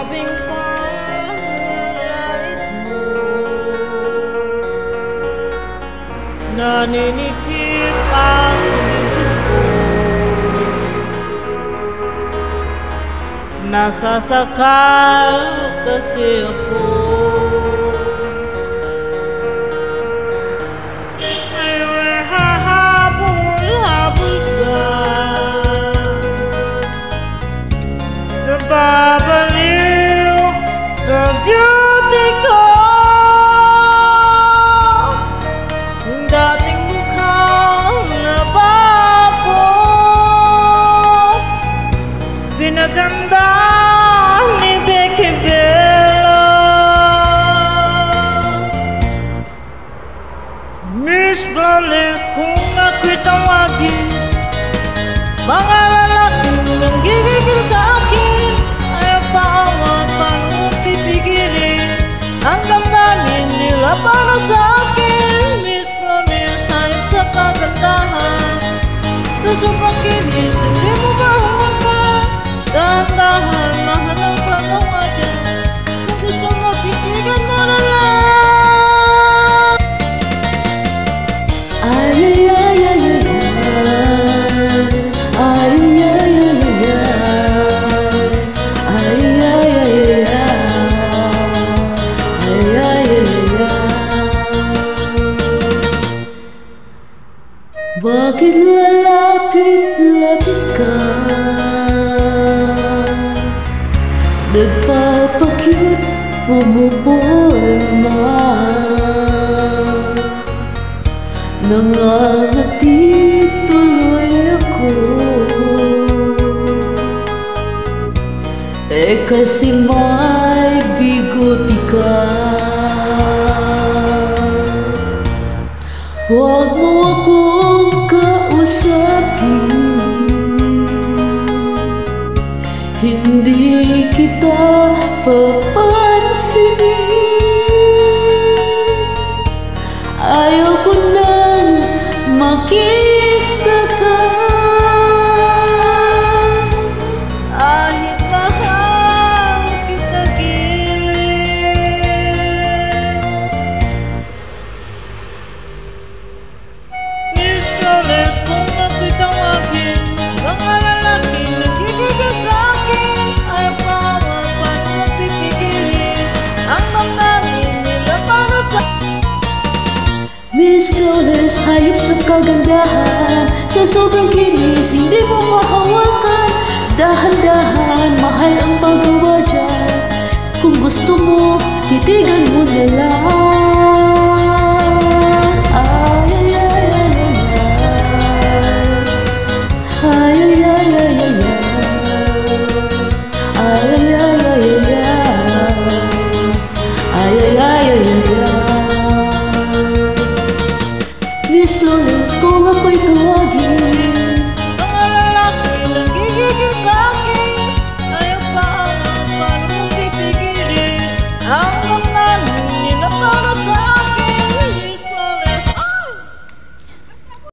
grabing panlalait mo, naninikip ang bibig ko, nasasakal kasi ako. Babaliw sa beauty ko, yung dating mukhang nabago, pinaganda ni Becky Bella. Miss Flawless, kung ako'y tawagin, mga lalaking nanggigigil sa akin, ang damdamin nila para sa akin. Miss Flawless, hayop sa kagandahan, sa sobrang kinis hindi mo mahawakan. Dahan-dahan, mahal ang pagawa dyan, kung gusto mo titigan mo na lang. Ay, ay, ay, ay, ay, ay, ay, bakit lalapit-lapit ka, nagpapakyut, umuporma, nangangati tuloy ako, kasi may bigoti ka. Huwag mo akong kausapin, hindi kita papansinin. Ayaw ko nang makita ka, Ahit mahal kita gilid. Miss Flawless, kung ako'y tawagin, mga lalaking nanggigigil sa akin, ayaw pa paano mapipigilin ang damdamin nila para sa Miss Flawless, hayop sa kagandahan, sa sobrang kinis hindi mo mahawakan. Dahan-dahan, mahal ang paggawa dyan, kung gusto mo, titigan mo na lang. Ay, ay, ay, ay, ay, ay.